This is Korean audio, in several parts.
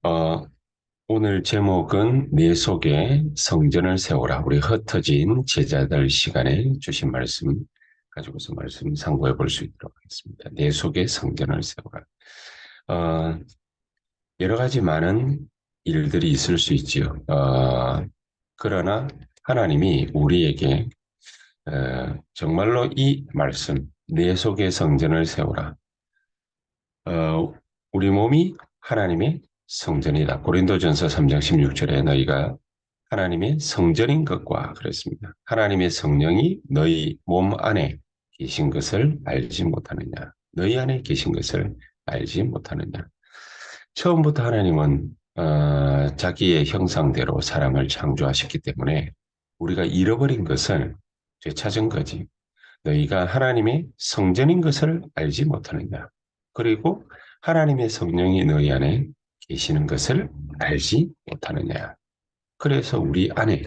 어, 오늘 제목은 내 속에 성전을 세우라. 우리 흩어진 제자들 시간에 주신 말씀 가지고서 말씀 상고해 볼 수 있도록 하겠습니다. 내 속에 성전을 세우라. 어, 여러 가지 많은 일들이 있을 수 있지요. 그러나 하나님이 우리에게 정말로 이 말씀, 내 속에 성전을 세우라. 어, 우리 몸이 하나님의 성전이다. 고린도전서 3장 16절에 너희가 하나님의 성전인 것과 그랬습니다. 하나님의 성령이 너희 몸 안에 계신 것을 알지 못하느냐. 너희 안에 계신 것을 알지 못하느냐. 처음부터 하나님은 자기의 형상대로 사람을 창조하셨기 때문에 우리가 잃어버린 것을 되찾은 거지. 너희가 하나님의 성전인 것을 알지 못하느냐. 그리고 하나님의 성령이 너희 안에 계시는 것을 알지 못하느냐. 그래서 우리 안에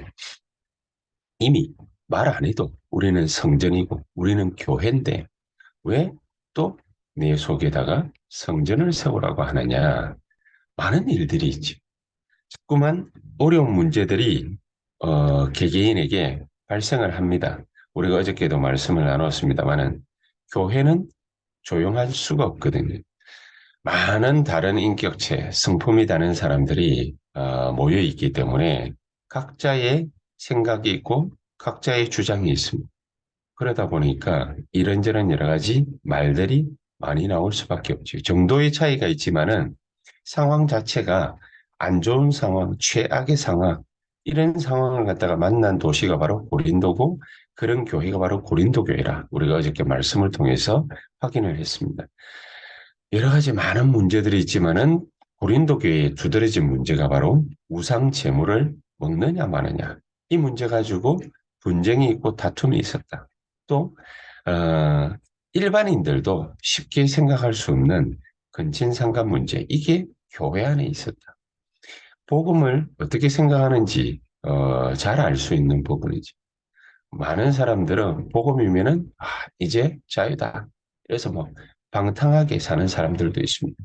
이미 말 안 해도 우리는 성전이고 우리는 교회인데 왜 또 내 속에다가 성전을 세우라고 하느냐. 많은 일들이 있지. 자꾸만 어려운 문제들이 개개인에게 발생을 합니다. 우리가 어저께도 말씀을 나눴습니다만은 교회는 조용할 수가 없거든요. 많은 다른 인격체, 성품이 다른 사람들이 모여 있기 때문에 각자의 생각이 있고 각자의 주장이 있습니다. 그러다 보니까 이런저런 여러 가지 말들이 많이 나올 수밖에 없죠. 정도의 차이가 있지만은 상황 자체가 안 좋은 상황, 최악의 상황, 이런 상황을 갖다가 만난 도시가 바로 고린도고 그런 교회가 바로 고린도 교회라 우리가 어저께 말씀을 통해서 확인을 했습니다. 여러 가지 많은 문제들이 있지만은 고린도 교회의 두드러진 문제가 바로 우상 제물을 먹느냐 마느냐. 이 문제 가지고 분쟁이 있고 다툼이 있었다. 또 일반인들도 쉽게 생각할 수 없는 근친상간 문제. 이게 교회 안에 있었다. 복음을 어떻게 생각하는지 잘 알 수 있는 부분이지. 많은 사람들은 복음이면은 이제 자유다. 그래서 뭐 방탕하게 사는 사람들도 있습니다.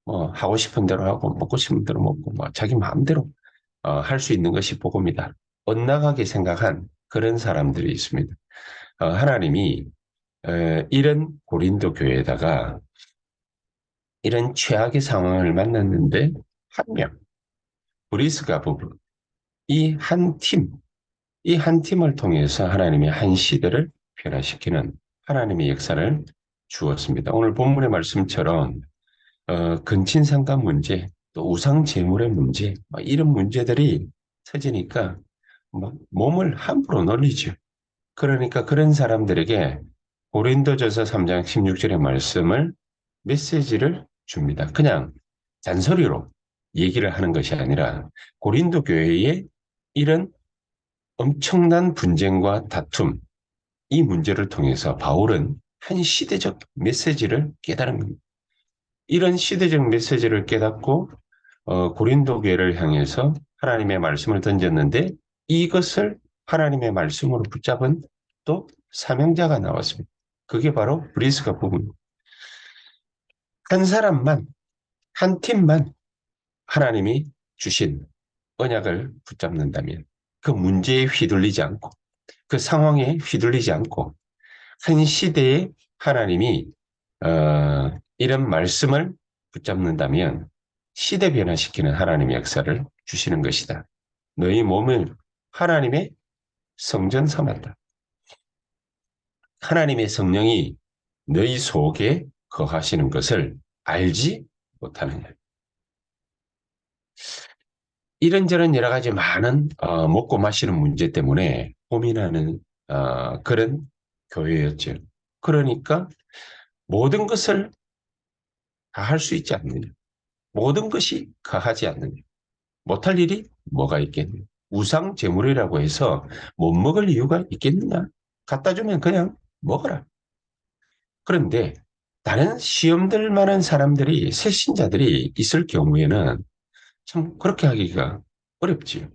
뭐 하고 싶은 대로 하고 먹고 싶은 대로 먹고 뭐 자기 마음대로 할 수 있는 것이 복음이다. 엇나가게 생각한 그런 사람들이 있습니다. 하나님이 이런 고린도 교회에다가 이런 최악의 상황을 만났는데 한 명, 브리스가 부부, 이 한 팀, 이 한 팀을 통해서 하나님의 한 시대를 변화시키는 하나님의 역사를 주었습니다. 오늘 본문의 말씀처럼 근친상간 문제, 또 우상 제물의 문제, 이런 문제들이 터지니까 막 몸을 함부로 놀리죠. 그러니까 그런 사람들에게 고린도전서 3장 16절의 말씀을 메시지를 줍니다. 그냥 잔소리로 얘기를 하는 것이 아니라 고린도 교회의 이런 엄청난 분쟁과 다툼, 이 문제를 통해서 바울은 한 시대적 메시지를 깨달은 겁니다. 이런 시대적 메시지를 깨닫고 고린도 교회를 향해서 하나님의 말씀을 던졌는데 이것을 하나님의 말씀으로 붙잡은 또 사명자가 나왔습니다. 그게 바로 브리스가 부분. 한 사람만, 한 팀만 하나님이 주신 언약을 붙잡는다면 그 문제에 휘둘리지 않고 그 상황에 휘둘리지 않고 한 시대에 하나님이 이런 말씀을 붙잡는다면 시대 변화시키는 하나님의 역사를 주시는 것이다. 너희 몸을 하나님의 성전 삼았다. 하나님의 성령이 너희 속에 거하시는 것을 알지 못하느냐. 이런저런 여러 가지 많은 먹고 마시는 문제 때문에 고민하는 그런 교회였죠. 그러니까 모든 것을 다 할 수 있지 않느냐. 모든 것이 가하지 않느냐. 못할 일이 뭐가 있겠느냐. 우상 제물이라고 해서 못 먹을 이유가 있겠느냐. 갖다 주면 그냥 먹어라. 그런데 다른 시험들 만한 사람들이 새신자들이 있을 경우에는 참 그렇게 하기가 어렵지요.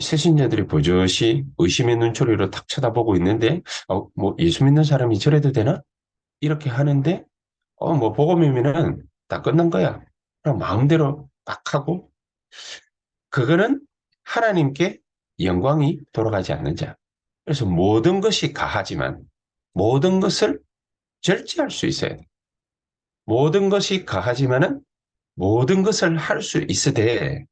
새신자들이 버젓이 의심의 눈초리로 탁 쳐다보고 있는데 뭐 예수 믿는 사람이 저래도 되나? 이렇게 하는데 뭐 복음이면은 다 끝난 거야. 그럼 마음대로 딱 하고 그거는 하나님께 영광이 돌아가지 않는 자. 그래서 모든 것이 가하지만 모든 것을 절제할 수 있어야 돼. 모든 것이 가하지만은 모든 것을 할 수 있으되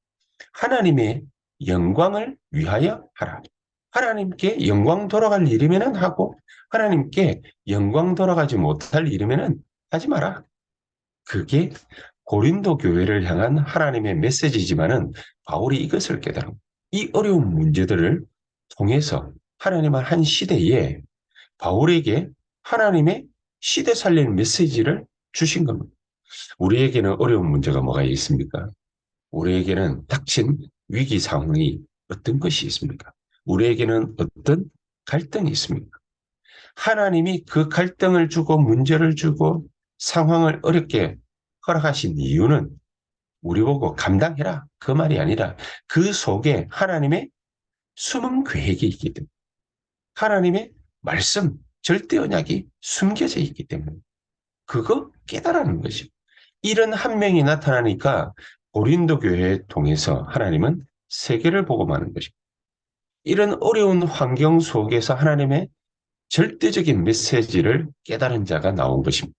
하나님의 영광을 위하여 하라. 하나님께 영광 돌아갈 일이면은 하고 하나님께 영광 돌아가지 못할 일이면은 하지 마라. 그게 고린도 교회를 향한 하나님의 메시지지만은 바울이 이것을 깨달은 이 어려운 문제들을 통해서 하나님은 한 시대에 바울에게 하나님의 시대 살리는 메시지를 주신 겁니다. 우리에게는 어려운 문제가 뭐가 있습니까? 우리에게는 닥친 위기 상황이 어떤 것이 있습니까? 우리에게는 어떤 갈등이 있습니까? 하나님이 그 갈등을 주고 문제를 주고 상황을 어렵게 허락하신 이유는 우리 보고 감당해라. 그 말이 아니라 그 속에 하나님의 숨은 계획이 있기 때문에 하나님의 말씀, 절대 언약이 숨겨져 있기 때문에 그거 깨달아는 것이죠. 이런 한 명이 나타나니까 고린도 교회에 통해서 하나님은 세계를 복음하는 것입니다. 이런 어려운 환경 속에서 하나님의 절대적인 메시지를 깨달은 자가 나온 것입니다.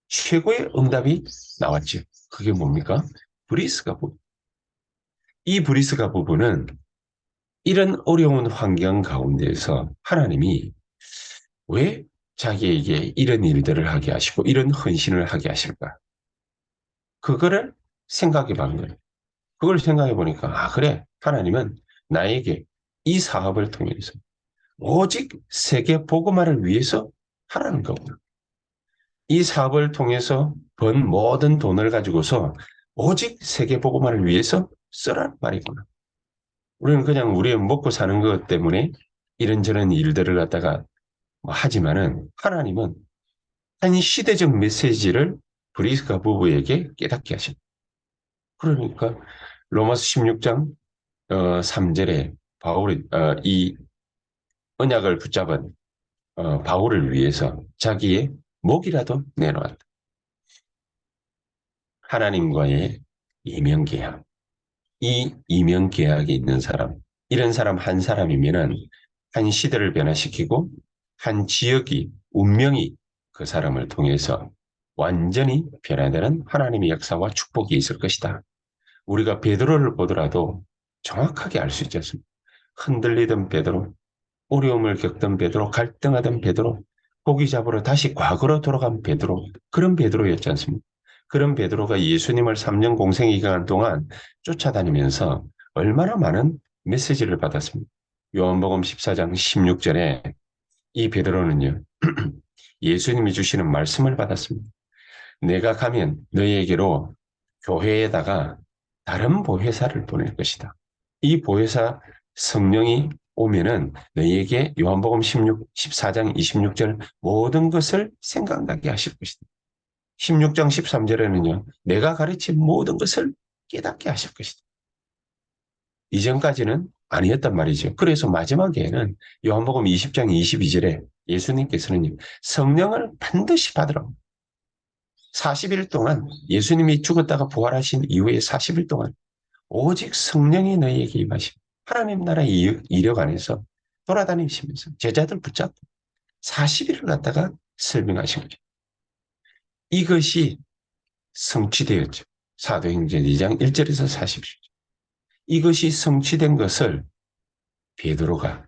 최고의 응답이 나왔죠. 그게 뭡니까? 브리스가 부분. 이 브리스가 부분은 이런 어려운 환경 가운데에서 하나님이 왜 자기에게 이런 일들을 하게 하시고 이런 헌신을 하게 하실까? 그거를 생각해 본 거예요. 그걸 생각해 보니까 그래. 하나님은 나에게 이 사업을 통해서 오직 세계 복음화를 위해서 하라는 거구나. 이 사업을 통해서 번 모든 돈을 가지고서 오직 세계 복음화를 위해서 쓰라는 말이구나. 우리는 그냥 우리의 먹고 사는 것 때문에 이런저런 일들을 갖다가 하지만은 하나님은 한 시대적 메시지를 브리스가 부부에게 깨닫게 하십니다. 그러니까 로마서 16장 3절에 바울이 이 언약을 붙잡은 바울을 위해서 자기의 목이라도 내놓았다. 하나님과의 이명계약. 이 이명계약이 있는 사람, 이런 사람 한 사람이면은 한 시대를 변화시키고 한 지역이, 운명이 그 사람을 통해서 완전히 변화되는 하나님의 역사와 축복이 있을 것이다. 우리가 베드로를 보더라도 정확하게 알 수 있지 않습니까? 흔들리던 베드로, 어려움을 겪던 베드로, 갈등하던 베드로, 고기 잡으러 다시 과거로 돌아간 베드로, 그런 베드로였지 않습니까? 그런 베드로가 예수님을 3년 공생 기간 동안 쫓아다니면서 얼마나 많은 메시지를 받았습니까? 요한복음 14장 16절에 이 베드로는요, 예수님이 주시는 말씀을 받았습니다. 내가 가면 너희에게로 교회에다가 다른 보혜사를 보낼 것이다. 이 보혜사 성령이 오면은 너희에게 요한복음 14장 26절 모든 것을 생각나게 하실 것이다. 16장 13절에는요. 내가 가르친 모든 것을 깨닫게 하실 것이다. 이전까지는 아니었단 말이죠. 그래서 마지막에는 요한복음 20장 22절에 예수님께서는 성령을 반드시 받으라고 40일 동안 예수님이 죽었다가 부활하신 이후에 40일 동안 오직 성령이 너희에게 임하시고 하나님 나라의 이력 안에서 돌아다니시면서 제자들 붙잡고 40일을 갖다가 설명하신 거죠. 이것이 성취되었죠. 사도행전 2장 1절에서 40절. 이것이 성취된 것을 베드로가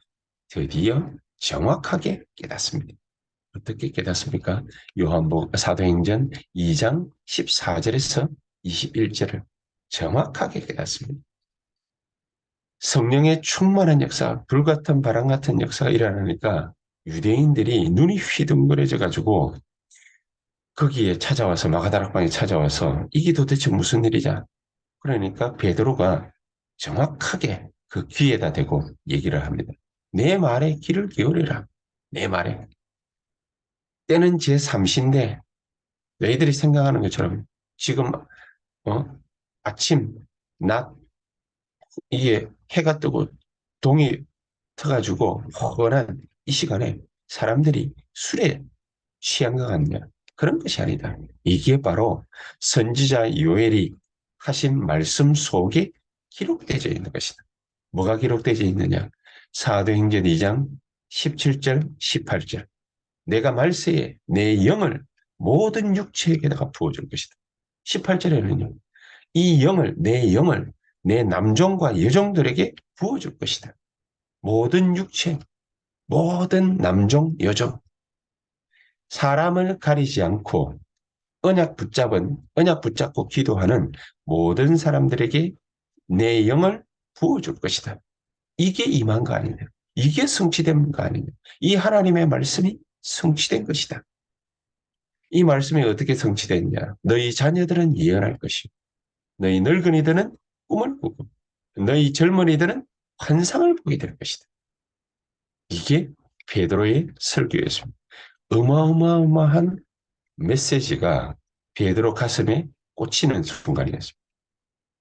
드디어 정확하게 깨닫습니다. 어떻게 깨닫습니까? 사도행전 2장 14절에서 21절을 정확하게 깨닫습니다. 성령의 충만한 역사, 불같은 바람 같은 역사가 일어나니까 유대인들이 눈이 휘둥그레져 가지고 거기에 찾아와서 마가다락방에 찾아와서 이게 도대체 무슨 일이냐? 그러니까 베드로가 정확하게 그 귀에다 대고 얘기를 합니다. 내 말에 귀를 기울여라. 내 말에. 때는 제3시인데 너희들이 생각하는 것처럼 지금 아침, 낮 이게 해가 뜨고 동이 터가지고 훤한 이 시간에 사람들이 술에 취한 것 같냐? 그런 것이 아니다. 이게 바로 선지자 요엘이 하신 말씀 속에 기록되어 있는 것이다. 뭐가 기록되어 있느냐? 사도행전 2장 17절, 18절. 내가 말세에 내 영을 모든 육체에게다가 부어줄 것이다. 18절에는요. 이 영을, 내 영을 내 남종과 여종들에게 부어줄 것이다. 모든 육체, 모든 남종, 여종. 사람을 가리지 않고 언약 붙잡고 기도하는 모든 사람들에게 내 영을 부어줄 것이다. 이게 임한 거 아니냐. 이게 성취된 거 아니냐. 이 하나님의 말씀이 성취된 것이다. 이 말씀이 어떻게 성취됐냐. 너희 자녀들은 예언할 것이고 너희 늙은이들은 꿈을 꾸고 너희 젊은이들은 환상을 보게 될 것이다. 이게 베드로의 설교였습니다. 어마어마한 메시지가 베드로 가슴에 꽂히는 순간이었습니다.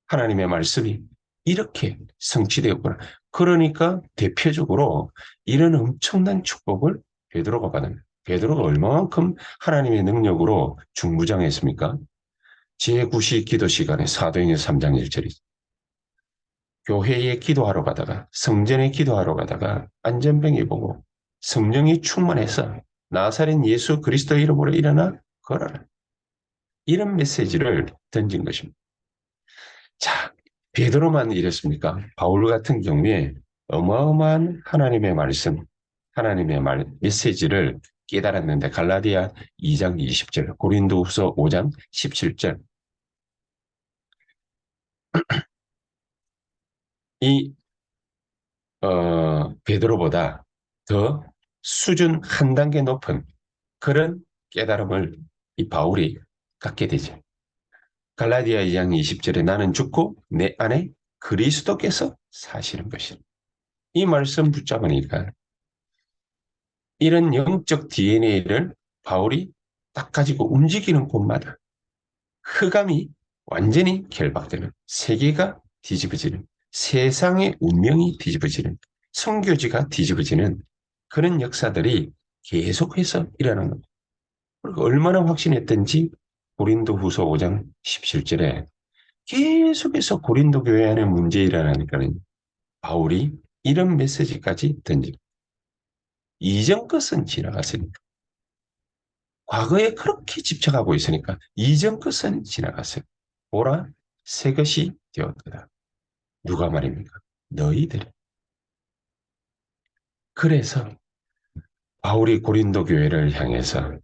하나님의 말씀이 이렇게 성취되었구나. 그러니까 대표적으로 이런 엄청난 축복을 베드로가 받은 베드로가 얼마만큼 하나님의 능력으로 중무장했습니까? 제9시 기도 시간에 사도행전 3장 1절이 교회에 기도하러 가다가 성전에 기도하러 가다가 안전병이 보고 성령이 충만해서 나사렛 예수 그리스도 이름으로 일어나 걸어라. 이런 메시지를 던진 것입니다. 자, 베드로만 이랬습니까? 바울 같은 경우에 어마어마한 하나님의 말씀, 하나님의 메시지를 깨달았는데 갈라디아 2장 20절, 고린도후서 5장 17절 이 베드로보다 더 수준 한 단계 높은 그런 깨달음을 이 바울이 갖게 되죠. 갈라디아 2장 20절에 나는 죽고 내 안에 그리스도께서 사시는 것이다. 이 말씀 붙잡으니까 이런 영적 DNA를 바울이 딱 가지고 움직이는 곳마다 흑암이 완전히 결박되는 세계가 뒤집어지는 세상의 운명이 뒤집어지는 선교지가 뒤집어지는 그런 역사들이 계속해서 일어나는 겁니다. 그리고 얼마나 확신했던지 고린도 후서 5장 17절에 계속해서 고린도 교회 안에 문제 일어나니까는 바울이 이런 메시지까지 던집니다. 이전 것은 지나갔으니까. 과거에 그렇게 집착하고 있으니까 이전 것은 지나갔어요. 보라, 새 것이 되었다. 누가 말입니까? 너희들이. 그래서 바울이 고린도 교회를 향해서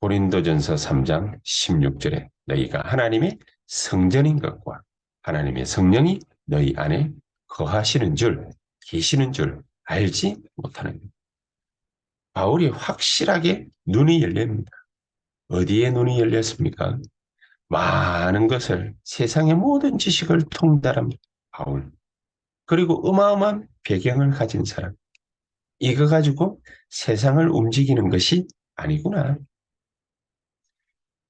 고린도전서 3장 16절에 너희가 하나님의 성전인 것과 하나님의 성령이 너희 안에 거하시는 줄, 계시는 줄 알지 못하는 것. 바울이 확실하게 눈이 열립니다. 어디에 눈이 열렸습니까? 많은 것을 세상의 모든 지식을 통달한 바울. 그리고 어마어마한 배경을 가진 사람. 이거 가지고 세상을 움직이는 것이 아니구나.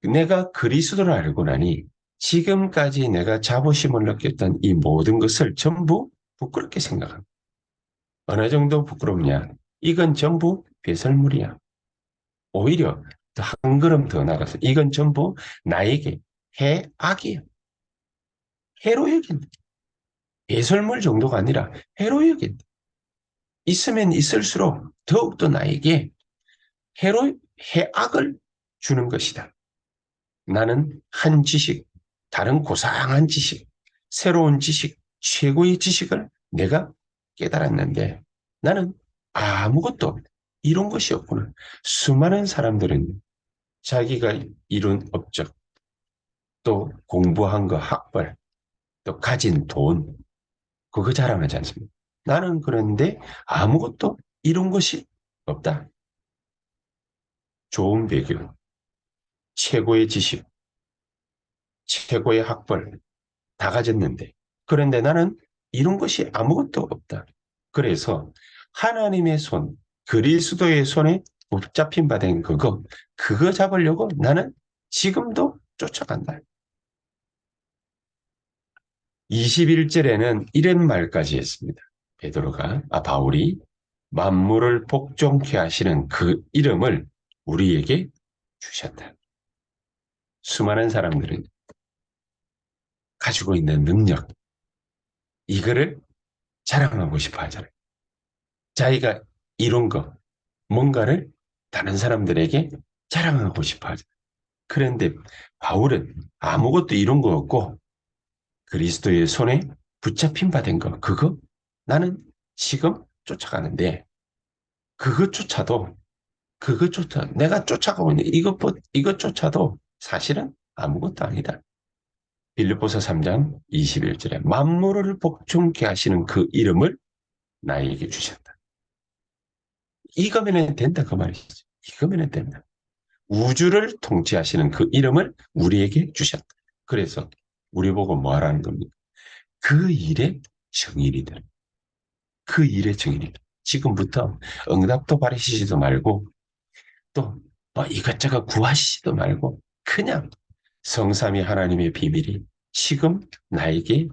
내가 그리스도를 알고 나니 지금까지 내가 자부심을 느꼈던 이 모든 것을 전부 부끄럽게 생각합니다. 어느 정도 부끄럽냐? 이건 전부 배설물이야. 오히려 한 걸음 더 나가서 이건 전부 나에게 해악이야. 해로 여긴다. 배설물 정도가 아니라 해로 여긴다. 있으면 있을수록 더욱더 나에게 해악을 주는 것이다. 나는 한 지식, 다른 고상한 지식, 새로운 지식, 최고의 지식을 내가 깨달았는데 나는 아무것도 이룬 것이 없구나. 수많은 사람들은 자기가 이룬 업적, 또 공부한 거 학벌, 또 가진 돈, 그거 자랑하지 않습니다. 나는 그런데 아무것도 이룬 것이 없다. 좋은 배경, 최고의 지식, 최고의 학벌 다 가졌는데 그런데 나는 이룬 것이 아무것도 없다. 그래서 하나님의 손, 그리스도의 손에 붙잡힌 바 된 그거 잡으려고 나는 지금도 쫓아간다. 21절에는 이런 말까지 했습니다. 바울이 만물을 복종케 하시는 그 이름을 우리에게 주셨다. 수많은 사람들은 가지고 있는 능력, 이거를 자랑하고 싶어 하잖아요. 자기가 이룬 거, 뭔가를 다른 사람들에게 자랑하고 싶어 하잖아요. 그런데 바울은 아무것도 이룬 거 없고 그리스도의 손에 붙잡힌 바 된 거, 그거 나는 지금 쫓아가는데 그것조차도 그것조차 내가 쫓아가고 있는 이것조차도 사실은 아무것도 아니다. 빌립보서 3장 21절에 만물을 복종케 하시는 그 이름을 나에게 주셨다. 이거면 된다 그 말이죠. 이거면 된다. 우주를 통치하시는 그 이름을 우리에게 주셨다. 그래서 우리 보고 뭐 하라는 겁니까? 그 일의 정인이다. 그 일의 정인이다. 지금부터 응답도 바라시지도 말고 또 뭐 이것저것 구하시지도 말고 그냥 성삼위 하나님의 비밀이 지금 나에게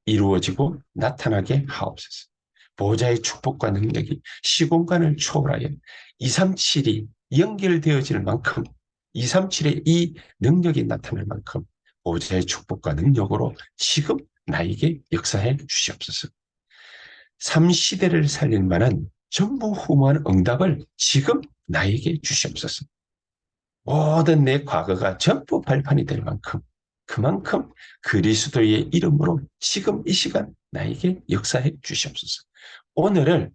이루어지고 나타나게 하옵소서. 보좌의 축복과 능력이 시공간을 초월하여 237이 연결되어질 만큼 237의 이 능력이 나타날 만큼 보좌의 축복과 능력으로 지금 나에게 역사해 주시옵소서. 3시대를 살릴 만한 전무후무한 응답을 지금 나에게 주시옵소서. 모든 내 과거가 전부 발판이 될 만큼 그만큼 그리스도의 이름으로 지금 이 시간 나에게 역사해 주시옵소서. 오늘을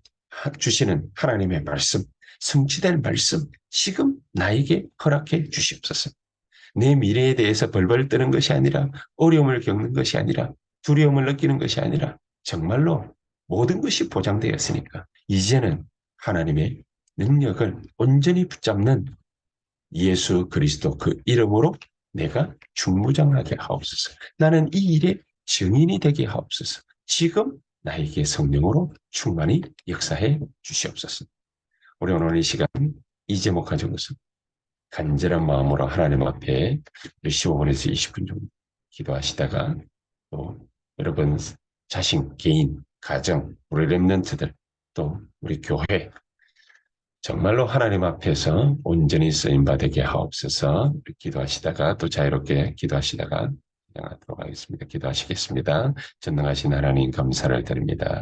주시는 하나님의 말씀, 성취될 말씀 지금 나에게 허락해 주시옵소서. 내 미래에 대해서 벌벌 뜨는 것이 아니라 어려움을 겪는 것이 아니라 두려움을 느끼는 것이 아니라 정말로 모든 것이 보장되었으니까 이제는 하나님의 능력을 온전히 붙잡는 예수 그리스도 그 이름으로 내가 중무장하게 하옵소서. 나는 이 일의 증인이 되게 하옵소서. 지금 나에게 성령으로 충만히 역사해 주시옵소서. 우리 오늘 이 시간 이 제목 가지고서 간절한 마음으로 하나님 앞에 15분에서 20분 정도 기도하시다가 또 여러분 자신, 개인, 가정, 우리 렘넌트들 또 우리 교회 정말로 하나님 앞에서 온전히 쓰임받게 하옵소서. 기도하시다가 또 자유롭게 기도하시다가 진행하도록 하겠습니다. 기도하시겠습니다. 전능하신 하나님 감사를 드립니다.